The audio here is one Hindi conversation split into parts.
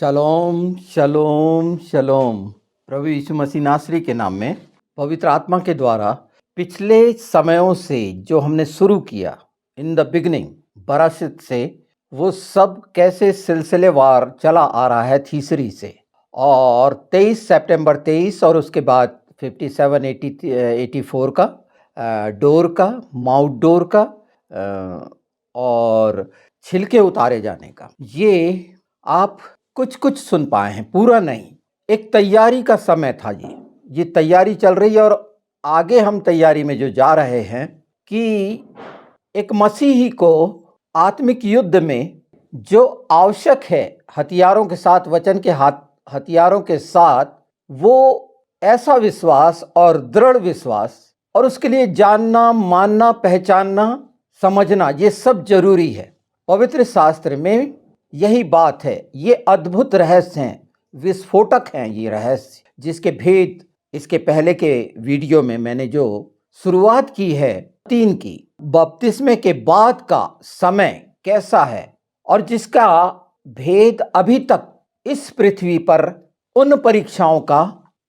शलोम शलोम शलोम। प्रभु यीशु मसीह नासरी के नाम में पवित्र आत्मा के द्वारा पिछले समयों से जो हमने शुरू किया इन द बिगनिंग बरासित से, वो सब कैसे सिलसिलेवार चला आ रहा है तीसरी से, और 23 सितंबर 23 और उसके बाद 57 84 का डोर का माउथ डोर का और छिलके उतारे जाने का, ये आप कुछ कुछ सुन पाए हैं, पूरा नहीं। एक तैयारी का समय था। ये तैयारी चल रही है और आगे हम तैयारी में जो जा रहे हैं कि एक मसीही को आत्मिक युद्ध में जो आवश्यक है हथियारों के साथ, वचन के हथियारों के साथ, वो ऐसा विश्वास और दृढ़ विश्वास, और उसके लिए जानना, मानना, पहचानना, समझना, ये सब जरूरी है। पवित्र शास्त्र में यही बात है। ये अद्भुत रहस्य हैं, विस्फोटक हैं ये रहस्य, जिसके भेद इसके पहले के वीडियो में मैंने जो शुरुआत की है 3 की, बपतिस्मे के बाद का समय कैसा है, और जिसका भेद अभी तक इस पृथ्वी पर उन परीक्षाओं का,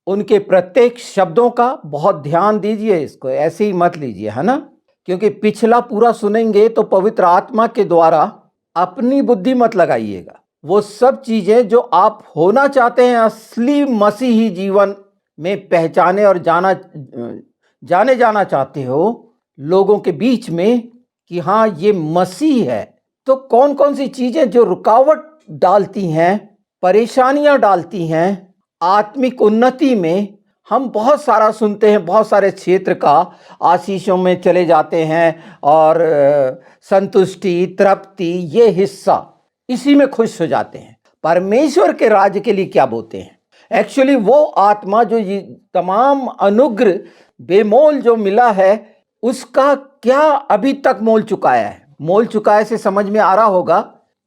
उनके प्रत्येक शब्दों का बहुत ध्यान दीजिए। इसको ऐसे ही मत लीजिए, है ना, क्योंकि पिछला पूरा सुनेंगे तो पवित्र आत्मा के द्वारा अपनी बुद्धि मत लगाइएगा। वो सब चीजें जो आप होना चाहते हैं असली मसीही जीवन में पहचाने और जाने जाना चाहते हो लोगों के बीच में कि हाँ ये मसीह है, तो कौन कौन सी चीजें जो रुकावट डालती हैं, परेशानियां डालती हैं आत्मिक उन्नति में। हम बहुत सारा सुनते हैं, बहुत सारे क्षेत्र का आशीषों में चले जाते हैं और संतुष्टि, तृप्ति, ये हिस्सा, इसी में खुश हो जाते हैं। परमेश्वर के राज्य के लिए क्या बोलते हैं? एक्चुअली वो आत्मा जो ये तमाम अनुग्रह बेमोल जो मिला है, उसका क्या अभी तक मोल चुकाया है? मोल चुकाया से समझ में आ रहा होगा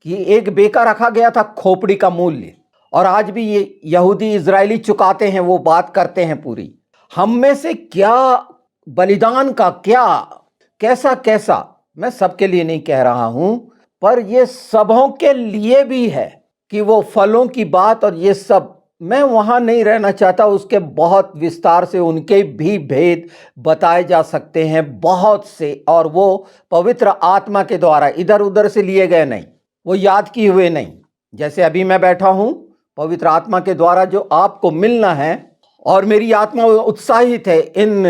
कि एक बेका रखा गया था खोपड़ी का मूल्य, और आज भी ये यहूदी इजरायली चुकाते हैं, वो बात करते हैं पूरी। हम में से क्या बलिदान का क्या कैसा, मैं सबके लिए नहीं कह रहा हूं, पर ये सबों के लिए भी है कि वो फलों की बात और ये सब, मैं वहां नहीं रहना चाहता। उसके बहुत विस्तार से उनके भी भेद बताए जा सकते हैं, बहुत से, और वो पवित्र आत्मा के द्वारा इधर उधर से लिए गए नहीं, वो याद किए हुए नहीं। जैसे अभी मैं बैठा हूं, पवित्र आत्मा के द्वारा जो आपको मिलना है, और मेरी आत्मा उत्साहित है इन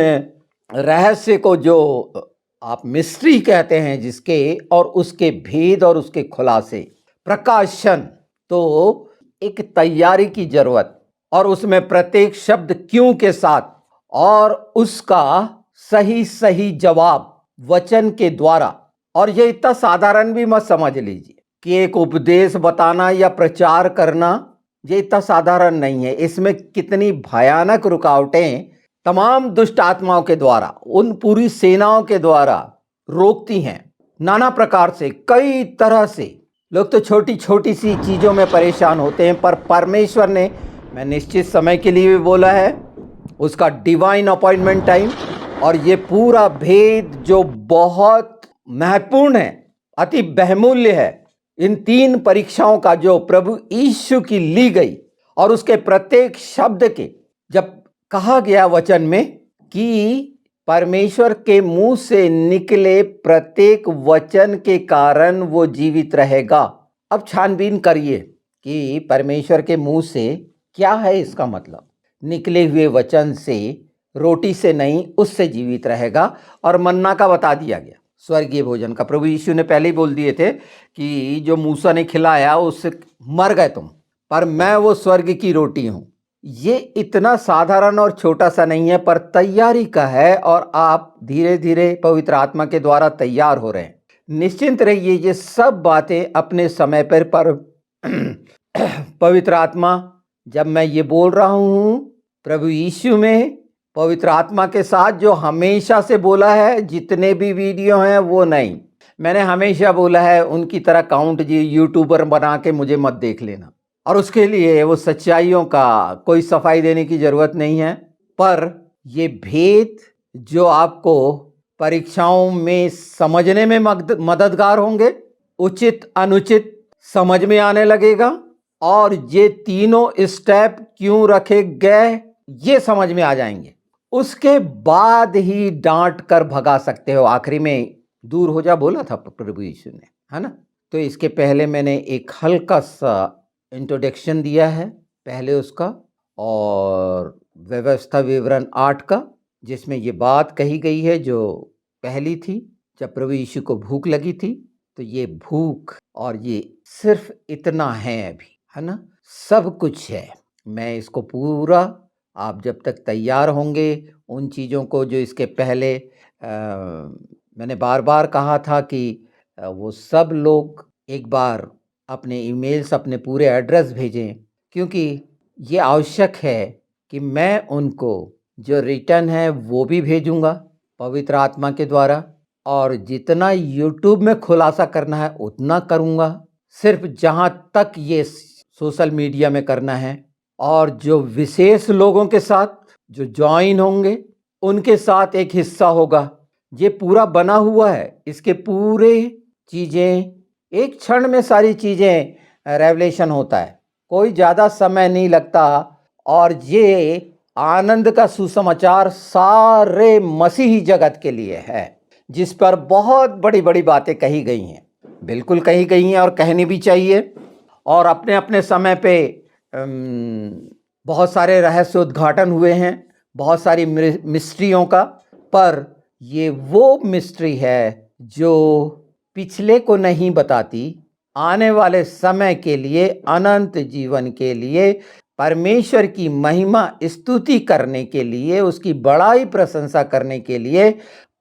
रहस्य को जो आप मिस्ट्री कहते हैं जिसके, और उसके भेद और उसके खुलासे, प्रकाशन। तो एक तैयारी की जरूरत, और उसमें प्रत्येक शब्द क्यों के साथ, और उसका सही सही जवाब वचन के द्वारा। और ये इतना साधारण भी मत समझ लीजिए कि एक उपदेश बताना या प्रचार करना ये इतना साधारण नहीं है। इसमें कितनी भयानक रुकावटें तमाम दुष्ट आत्माओं के द्वारा, उन पूरी सेनाओं के द्वारा रोकती हैं, नाना प्रकार से, कई तरह से। लोग तो छोटी छोटी सी चीजों में परेशान होते हैं, पर परमेश्वर ने, मैं निश्चित समय के लिए भी बोला है, उसका डिवाइन अपॉइंटमेंट टाइम, और ये पूरा भेद जो बहुत महत्वपूर्ण है, अति बहुमूल्य है, इन 3 परीक्षाओं का जो प्रभु यीशु की ली गई, और उसके प्रत्येक शब्द के, जब कहा गया वचन में कि परमेश्वर के मुंह से निकले प्रत्येक वचन के कारण वो जीवित रहेगा। अब छानबीन करिए कि परमेश्वर के मुंह से क्या है इसका मतलब। निकले हुए वचन से, रोटी से नहीं, उससे जीवित रहेगा। और मन्ना का बता दिया गया, स्वर्गीय भोजन का। प्रभु यीशु ने पहले ही बोल दिए थे कि जो मूसा ने खिलाया उससे मर गए तुम, पर मैं वो स्वर्ग की रोटी हूं। ये इतना साधारण और छोटा सा नहीं है, पर तैयारी का है, और आप धीरे धीरे पवित्र आत्मा के द्वारा तैयार हो रहे हैं। निश्चिंत रहिए, ये सब बातें अपने समय पर पवित्र आत्मा, जब मैं ये बोल रहा हूं प्रभु यीशु में, पवित्र आत्मा के साथ जो हमेशा से बोला है, जितने भी वीडियो हैं वो नहीं, मैंने हमेशा बोला है उनकी तरह काउंट जी यूट्यूबर बना के मुझे मत देख लेना। और उसके लिए वो सच्चाइयों का कोई सफाई देने की जरूरत नहीं है, पर ये भेद जो आपको परीक्षाओं में समझने में मददगार होंगे, उचित अनुचित समझ में आने लगेगा, और ये तीनों स्टेप क्यों रखे गए ये समझ में आ जाएंगे। उसके बाद ही डांट कर भगा सकते हो। आखिरी में दूर हो जा बोला था प्रभु यीशु ने, है ना। तो इसके पहले मैंने एक हल्का सा इंट्रोडक्शन दिया है पहले उसका, और व्यवस्था विवरण 8 का, जिसमें ये बात कही गई है जो पहली थी, जब प्रभु यीशु को भूख लगी थी। तो ये भूख और ये सिर्फ इतना है अभी, है ना, सब कुछ है। मैं इसको पूरा, आप जब तक तैयार होंगे उन चीज़ों को जो इसके पहले मैंने बार बार कहा था कि वो सब लोग एक बार अपने ईमेल्स, अपने पूरे एड्रेस भेजें, क्योंकि ये आवश्यक है कि मैं उनको जो रिटर्न है वो भी भेजूंगा पवित्र आत्मा के द्वारा, और जितना यूट्यूब में खुलासा करना है उतना करूंगा, सिर्फ जहां तक ये सोशल मीडिया में करना है। और जो विशेष लोगों के साथ जो ज्वाइन होंगे उनके साथ एक हिस्सा होगा। ये पूरा बना हुआ है, इसके पूरे चीज़ें एक क्षण में सारी चीज़ें रेवलेशन होता है, कोई ज़्यादा समय नहीं लगता। और ये आनंद का सुसमाचार सारे मसीही जगत के लिए है, जिस पर बहुत बड़ी बड़ी बातें कही गई हैं, बिल्कुल कही गई हैं और कहनी भी चाहिए। और अपने अपने समय पे बहुत सारे रहस्य उद्घाटन हुए हैं, बहुत सारी मिस्ट्रियों का, पर ये वो मिस्ट्री है जो पिछले को नहीं बताती, आने वाले समय के लिए, अनंत जीवन के लिए, परमेश्वर की महिमा स्तुति करने के लिए, उसकी बड़ाई प्रशंसा करने के लिए,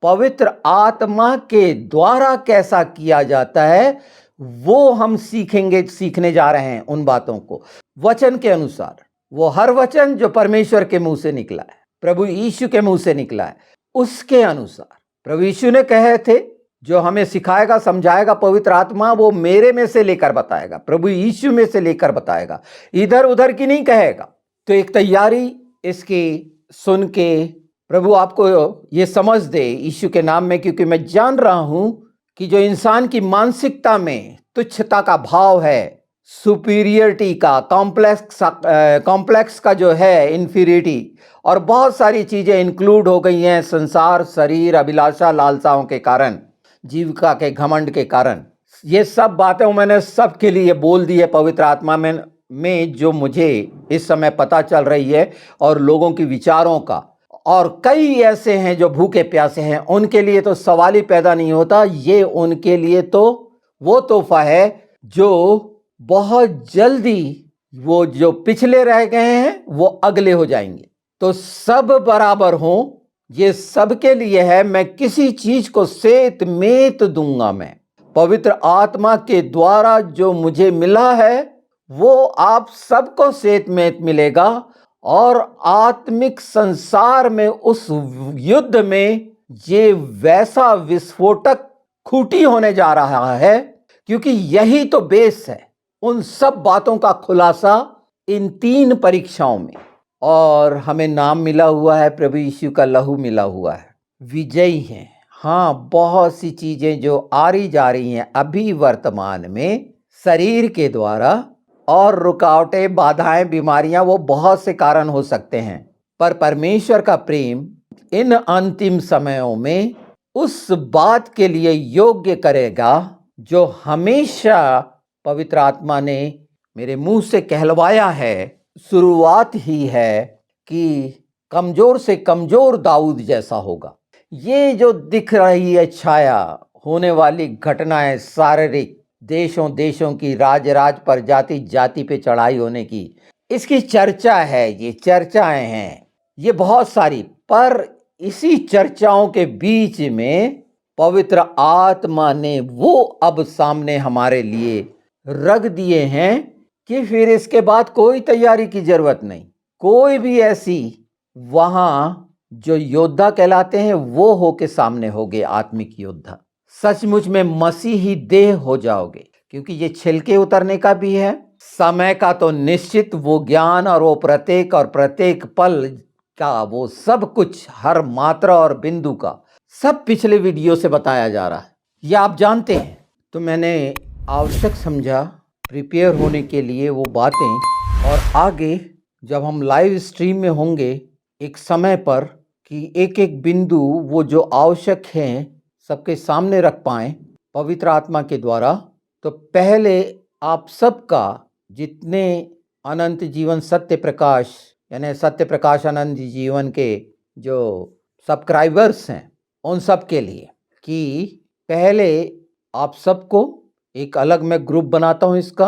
पवित्र आत्मा के द्वारा कैसा किया जाता है वो हम सीखने जा रहे हैं उन बातों को वचन के अनुसार। वो हर वचन जो परमेश्वर के मुंह से निकला है, प्रभु यीशु के मुंह से निकला है, उसके अनुसार। प्रभु यीशु ने कहे थे जो हमें सिखाएगा समझाएगा पवित्र आत्मा, वो मेरे में से लेकर बताएगा, प्रभु यीशु में से लेकर बताएगा, इधर उधर की नहीं कहेगा। तो एक तैयारी इसकी सुन के प्रभु आपको ये समझ दे यीशु के नाम में, क्योंकि मैं जान रहा हूं कि जो इंसान की मानसिकता में तुच्छता का भाव है, सुपीरियरिटी का, कॉम्प्लेक्स का जो है इन्फीरियरिटी, और बहुत सारी चीज़ें इंक्लूड हो गई हैं संसार, शरीर, अभिलाषा, लालसाओं के कारण, जीविका के घमंड के कारण। ये सब बातें मैंने सबके लिए बोल दी है पवित्र आत्मा में जो मुझे इस समय पता चल रही है, और लोगों की विचारों का। और कई ऐसे हैं जो भूखे प्यासे हैं, उनके लिए तो सवाल ही पैदा नहीं होता। ये उनके लिए तो वो तोहफा है जो बहुत जल्दी, वो जो पिछले रह गए हैं वो अगले हो जाएंगे। तो सब बराबर हों, ये सबके लिए है। मैं किसी चीज को सेत मेत दूंगा, मैं पवित्र आत्मा के द्वारा जो मुझे मिला है वो आप सबको सेत मेत मिलेगा। और आत्मिक संसार में उस युद्ध में ये वैसा विस्फोटक खूंटी होने जा रहा है, क्योंकि यही तो बेस है उन सब बातों का खुलासा इन 3 परीक्षाओं में। और हमें नाम मिला हुआ है, प्रभु यीशु का लहू मिला हुआ है, विजयी हैं। हाँ, बहुत सी चीजें जो आ रही जा रही हैं अभी वर्तमान में शरीर के द्वारा, और रुकावटें, बाधाएं, बीमारियां, वो बहुत से कारण हो सकते हैं, पर परमेश्वर का प्रेम इन अंतिम समयों में उस बात के लिए योग्य करेगा जो हमेशा पवित्र आत्मा ने मेरे मुंह से कहलवाया है। शुरुआत ही है कि कमजोर से कमजोर दाऊद जैसा होगा। ये जो दिख रही है छाया, होने वाली घटनाएं, शारीरिक, देशों की, राज पर, जाति पे चढ़ाई होने की, इसकी चर्चा है, ये चर्चाएं हैं ये बहुत सारी। पर इसी चर्चाओं के बीच में पवित्र आत्मा ने वो अब सामने हमारे लिए रख दिए हैं कि फिर इसके बाद कोई तैयारी की जरूरत नहीं। कोई भी ऐसी, वहां जो योद्धा कहलाते हैं वो होके सामने होगे, आत्मिक योद्धा। सचमुच में मसीही देह हो जाओगे, क्योंकि ये छिलके उतरने का भी है, समय का तो निश्चित वो ज्ञान, और वो प्रत्येक पल का वो सब कुछ, हर मात्रा और बिंदु का सब पिछले वीडियो से बताया जा रहा है, ये आप जानते हैं। तो मैंने आवश्यक समझा प्रिपेयर होने के लिए वो बातें, और आगे जब हम लाइव स्ट्रीम में होंगे एक समय पर कि एक एक बिंदु वो जो आवश्यक हैं सबके सामने रख पाएं पवित्र आत्मा के द्वारा, तो पहले आप सबका जितने अनंत जीवन सत्य प्रकाश यानी सत्य प्रकाश अनंत जीवन के जो सब्सक्राइबर्स हैं उन सब के लिए कि पहले आप सबको एक अलग मैं ग्रुप बनाता हूं इसका,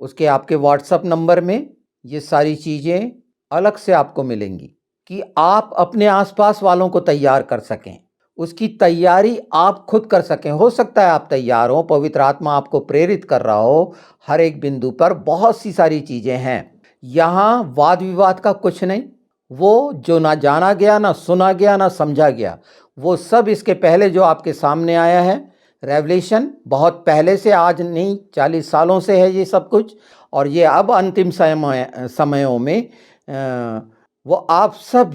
उसके आपके व्हाट्सएप नंबर में ये सारी चीज़ें अलग से आपको मिलेंगी कि आप अपने आसपास वालों को तैयार कर सकें, उसकी तैयारी आप खुद कर सकें। हो सकता है आप तैयार हो, पवित्र आत्मा आपको प्रेरित कर रहा हो हर एक बिंदु पर, बहुत सी सारी चीज़ें हैं यहाँ, वाद विवाद का कुछ नहीं। वो जो ना जाना गया, ना सुना गया, ना समझा गया, वो सब इसके पहले जो आपके सामने आया है रेवलेशन, बहुत पहले से, आज नहीं 40 सालों से है ये सब कुछ, और ये अब अंतिम समयों में वो आप सब,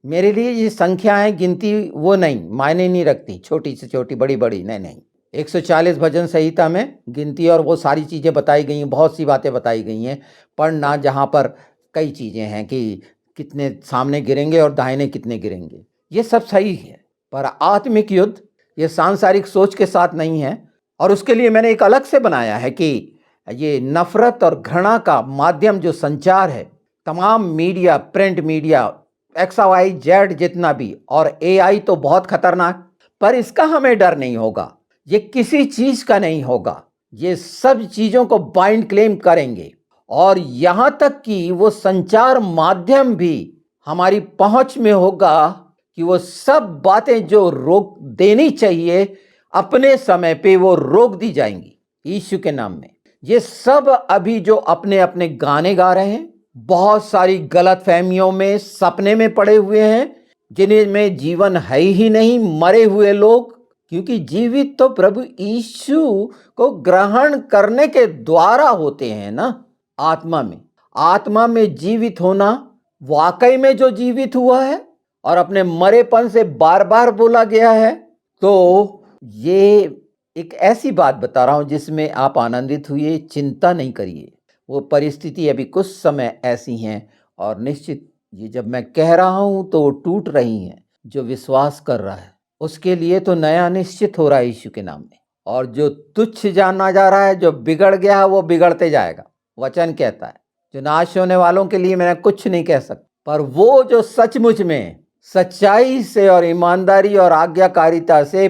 मेरे लिए ये संख्याएं गिनती वो नहीं मायने नहीं रखती, छोटी से छोटी बड़ी बड़ी नहीं, 140 भजन संहिता में गिनती और वो सारी चीज़ें बताई गई हैं, बहुत सी बातें बताई गई हैं पढ़ना, जहाँ पर कई चीज़ें हैं कि कितने सामने गिरेंगे और दाहिने कितने गिरेंगे, ये सब सही है, पर आत्मिक युद्ध ये सांसारिक सोच के साथ नहीं है। और उसके लिए मैंने एक अलग से बनाया है कि ये नफरत और घृणा का माध्यम जो संचार है, तमाम मीडिया, प्रिंट मीडिया, XYZ जितना भी, और AI तो बहुत खतरनाक, पर इसका हमें डर नहीं होगा, ये किसी चीज का नहीं होगा, ये सब चीजों को बाइंड क्लेम करेंगे, और यहां तक कि वो संचार माध्यम भी हमारी पहुंच में होगा कि वो सब बातें जो रोक देनी चाहिए अपने समय पे वो रोक दी जाएंगी यीशु के नाम में। ये सब अभी जो अपने अपने गाने गा रहे हैं, बहुत सारी गलत फहमियों में, सपने में पड़े हुए हैं, जिनमें जीवन है ही नहीं, मरे हुए लोग, क्योंकि जीवित तो प्रभु यीशु को ग्रहण करने के द्वारा होते हैं ना, आत्मा में जीवित होना, वाकई में जो जीवित हुआ है और अपने मरेपन से बार बार बोला गया है। तो ये एक ऐसी बात बता रहा हूं जिसमें आप आनंदित हुए, चिंता नहीं करिए, वो परिस्थिति अभी कुछ समय ऐसी हैं, और निश्चित ये जब मैं कह रहा हूं तो वो टूट रही हैं। जो विश्वास कर रहा है उसके लिए तो नया निश्चित हो रहा है यीशु के नाम में, और जो तुच्छ जाना जा रहा है, जो बिगड़ गया है, वो बिगड़ते जाएगा, वचन कहता है। जो नाश होने वालों के लिए मैं कुछ नहीं कह सकता, पर वो जो सचमुच में सच्चाई से और ईमानदारी और आज्ञाकारिता से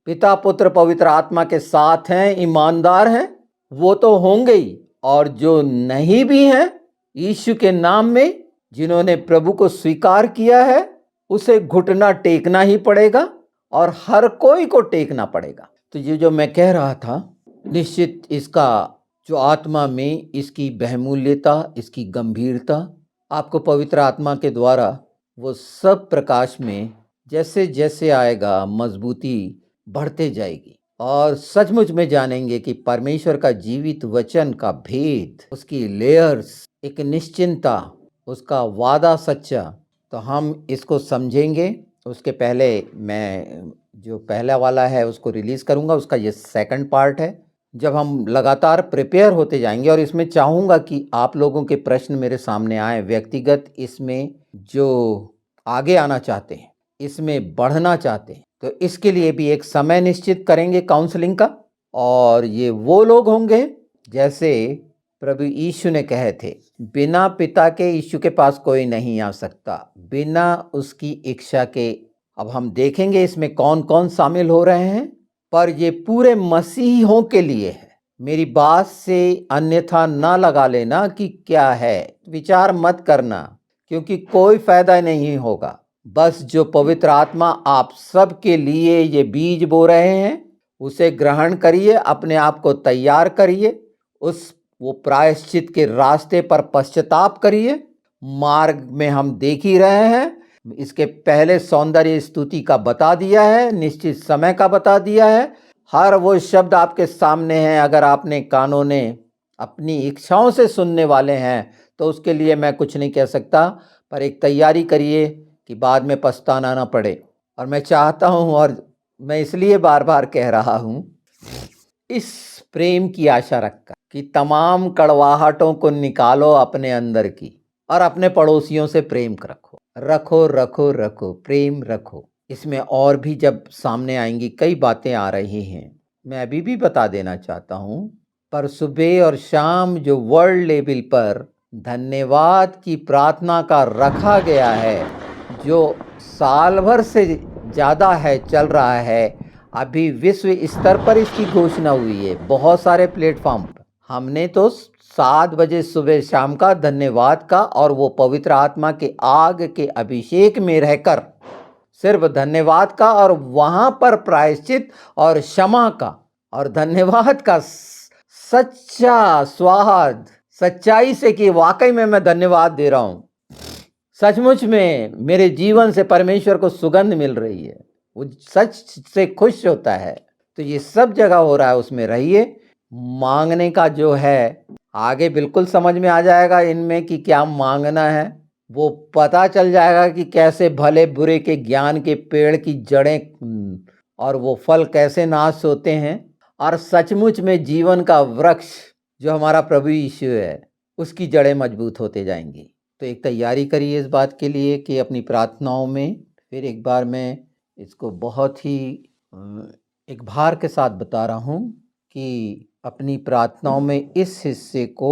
पिता पुत्र पवित्र आत्मा के साथ हैं, ईमानदार हैं, वो तो होंगे ही, और जो नहीं भी हैं यीशु के नाम में, जिन्होंने प्रभु को स्वीकार किया है, उसे घुटना टेकना ही पड़ेगा, और हर कोई को टेकना पड़ेगा। तो ये जो मैं कह रहा था, निश्चित इसका जो आत्मा में इसकी बहुमूल्यता, इसकी गंभीरता आपको पवित्र आत्मा के द्वारा वो सब प्रकाश में जैसे जैसे आएगा मजबूती बढ़ते जाएगी, और सचमुच में जानेंगे कि परमेश्वर का जीवित वचन का भेद, उसकी लेयर्स, एक निश्चिंतता, उसका वादा सच्चा, तो हम इसको समझेंगे। उसके पहले मैं जो पहला वाला है उसको रिलीज़ करूँगा, उसका ये सेकंड पार्ट है, जब हम लगातार प्रिपेयर होते जाएंगे। और इसमें चाहूँगा कि आप लोगों के प्रश्न मेरे सामने आए, व्यक्तिगत इसमें जो आगे आना चाहते हैं, इसमें बढ़ना चाहते हैं, तो इसके लिए भी एक समय निश्चित करेंगे काउंसलिंग का। और ये वो लोग होंगे जैसे प्रभु यीशु ने कहे थे, बिना पिता के यीशु के पास कोई नहीं आ सकता, बिना उसकी इच्छा के। अब हम देखेंगे इसमें कौन कौन शामिल हो रहे हैं, पर ये पूरे मसीहों के लिए है। मेरी बात से अन्यथा ना लगा लेना कि क्या है, विचार मत करना, क्योंकि कोई फायदा नहीं होगा। बस जो पवित्र आत्मा आप सब के लिए ये बीज बो रहे हैं, उसे ग्रहण करिए, अपने आप को तैयार करिए, वो प्रायश्चित के रास्ते पर पश्चाताप करिए। मार्ग में हम देख ही रहे हैं, इसके पहले सौंदर्य स्तुति का बता दिया है, निश्चित समय का बता दिया है, हर वो शब्द आपके सामने हैं। अगर आपने कानों ने अपनी इच्छाओं से सुनने वाले हैं तो उसके लिए मैं कुछ नहीं कह सकता, पर एक तैयारी करिए कि बाद में पछताना ना पड़े। और मैं चाहता हूं, और मैं इसलिए बार बार कह रहा हूं, इस प्रेम की आशा रखकर कि तमाम कड़वाहटों को निकालो अपने अंदर की और अपने पड़ोसियों से प्रेम रखो रखो रखो रखो, प्रेम रखो। इसमें और भी जब सामने आएंगी कई बातें आ रही हैं, मैं अभी भी बता देना चाहता हूँ। पर सुबह और शाम जो वर्ल्ड लेवल पर धन्यवाद की प्रार्थना का रखा गया है, जो साल भर से ज़्यादा है, चल रहा है, अभी विश्व स्तर पर इसकी घोषणा हुई है बहुत सारे प्लेटफॉर्म पर। हमने तो 7 बजे सुबह शाम का धन्यवाद का और वो पवित्र आत्मा के आग के अभिषेक में रहकर सिर्फ धन्यवाद का और वहां पर प्रायश्चित और क्षमा का और धन्यवाद का सच्चा स्वाद सच्चाई से कि वाकई में मैं धन्यवाद दे रहा हूं, सचमुच में मेरे जीवन से परमेश्वर को सुगंध मिल रही है, वो सच से खुश होता है। तो ये सब जगह हो रहा है, उसमें रहिए। मांगने का जो है आगे बिल्कुल समझ में आ जाएगा इनमें कि क्या मांगना है, वो पता चल जाएगा कि कैसे भले बुरे के ज्ञान के पेड़ की जड़ें और वो फल कैसे नाश होते हैं, और सचमुच में जीवन का वृक्ष जो हमारा प्रभु यीशु है उसकी जड़ें मजबूत होते जाएंगी। तो एक तैयारी करिए इस बात के लिए कि अपनी प्रार्थनाओं में, फिर एक बार मैं इसको बहुत ही एक भार के साथ बता रहा हूँ कि अपनी प्रार्थनाओं में इस हिस्से को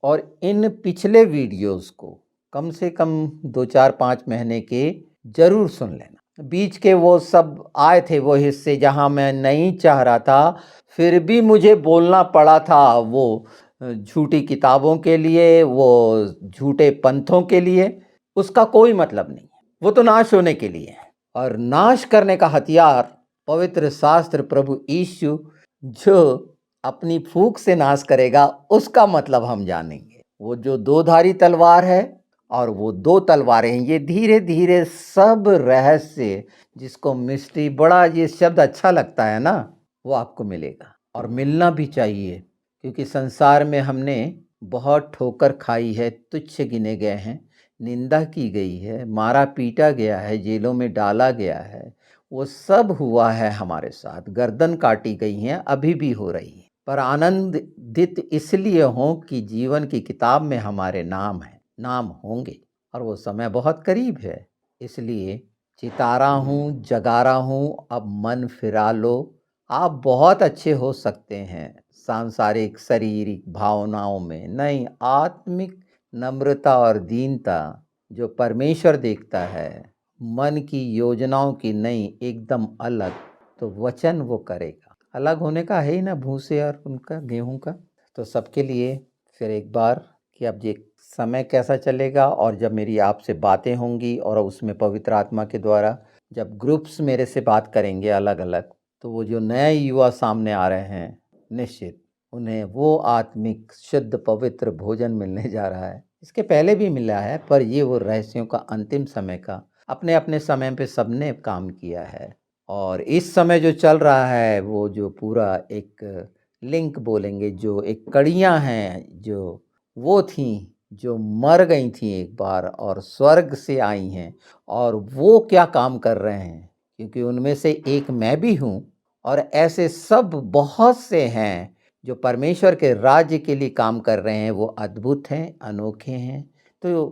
और इन पिछले वीडियोस को कम से कम 2-4-5 महीने के जरूर सुन लेना। बीच के वो सब आए थे वो हिस्से जहाँ मैं नहीं चाह रहा था, फिर भी मुझे बोलना पड़ा था, वो झूठी किताबों के लिए, वो झूठे पंथों के लिए, उसका कोई मतलब नहीं, वो तो नाश होने के लिए है। और नाश करने का हथियार पवित्र शास्त्र प्रभु यीशु जो अपनी फूंक से नाश करेगा, उसका मतलब हम जानेंगे। वो जो 2 धारी तलवार है और वो 2 तलवारें हैं, ये धीरे धीरे सब रहस्य, जिसको मिस्ट्री, बड़ा ये शब्द अच्छा लगता है ना, वो आपको मिलेगा और मिलना भी चाहिए। क्योंकि संसार में हमने बहुत ठोकर खाई है, तुच्छ गिने गए हैं, निंदा की गई है, मारा पीटा गया है, जेलों में डाला गया है, वो सब हुआ है हमारे साथ, गर्दन काटी गई हैं, अभी भी हो रही है। पर आनंदित इसलिए हों कि जीवन की किताब में हमारे नाम है, नाम होंगे और वो समय बहुत करीब है। इसलिए चिता रहा हूँ, जगा रहा हूँ, अब मन फिरा लो। आप बहुत अच्छे हो सकते हैं सांसारिक शारीरिक भावनाओं में नहीं, आत्मिक नम्रता और दीनता जो परमेश्वर देखता है, मन की योजनाओं की नहीं, एकदम अलग, तो वचन वो करेगा। अलग होने का है ही ना भूसे और उनका गेहूं का। तो सबके लिए फिर एक बार कि अब ये समय कैसा चलेगा, और जब मेरी आपसे बातें होंगी और उसमें पवित्र आत्मा के द्वारा जब ग्रुप्स मेरे से बात करेंगे अलग अलग, तो वो जो नए युवा सामने आ रहे हैं, निश्चित उन्हें वो आत्मिक शुद्ध पवित्र भोजन मिलने जा रहा है। इसके पहले भी मिला है, पर ये वो रहस्यों का अंतिम समय का अपने अपने समय पे सबने काम किया है। और इस समय जो चल रहा है, वो जो पूरा एक लिंक बोलेंगे, जो एक कड़ियाँ हैं, जो वो थीं जो मर गई थी एक बार और स्वर्ग से आई हैं, और वो क्या काम कर रहे हैं, क्योंकि उनमें से एक मैं भी हूँ। और ऐसे सब बहुत से हैं जो परमेश्वर के राज्य के लिए काम कर रहे हैं, वो अद्भुत हैं, अनोखे हैं। तो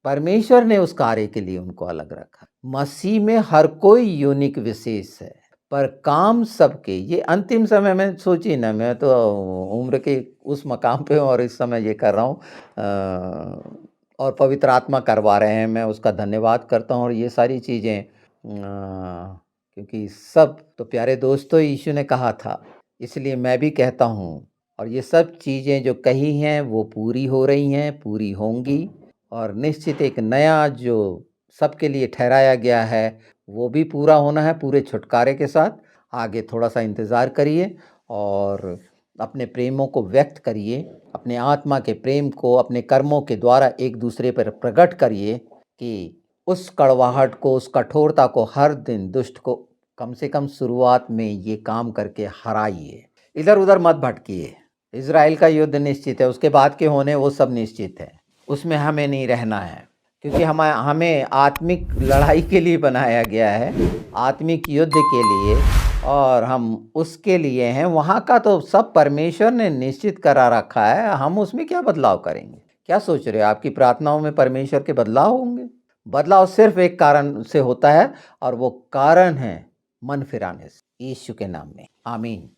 परमेश्वर ने उस कार्य के लिए उनको अलग रखा। मसीह में हर कोई यूनिक विशेष है, पर काम सबके। ये अंतिम समय में सोचिए ना, मैं तो उम्र के उस मकाम पे हूँ और इस समय ये कर रहा हूँ, और पवित्र आत्मा करवा रहे हैं, मैं उसका धन्यवाद करता हूँ। और ये सारी चीज़ें क्योंकि सब तो प्यारे दोस्तों यीशु ने कहा था, इसलिए मैं भी कहता हूँ। और ये सब चीज़ें जो कही हैं वो पूरी हो रही हैं, पूरी होंगी, और निश्चित एक नया जो सबके लिए ठहराया गया है वो भी पूरा होना है पूरे छुटकारे के साथ। आगे थोड़ा सा इंतज़ार करिए और अपने प्रेमों को व्यक्त करिए, अपने आत्मा के प्रेम को अपने कर्मों के द्वारा एक दूसरे पर प्रकट करिए, कि उस कड़वाहट को, उस कठोरता को हर दिन दुष्ट को कम से कम शुरुआत में ये काम करके हराइए। इधर उधर मत भटकिए। इज़राइल का युद्ध निश्चित है, उसके बाद के होने वो सब निश्चित है, उसमें हमें नहीं रहना है। क्योंकि हमें आत्मिक लड़ाई के लिए बनाया गया है, आत्मिक युद्ध के लिए, और हम उसके लिए हैं। वहाँ का तो सब परमेश्वर ने निश्चित करा रखा है, हम उसमें क्या बदलाव करेंगे? क्या सोच रहे हो? आपकी प्रार्थनाओं में परमेश्वर के बदलाव होंगे? बदलाव सिर्फ एक कारण से होता है, और वो कारण है मन फिराने से। यीशु के नाम में आमीन।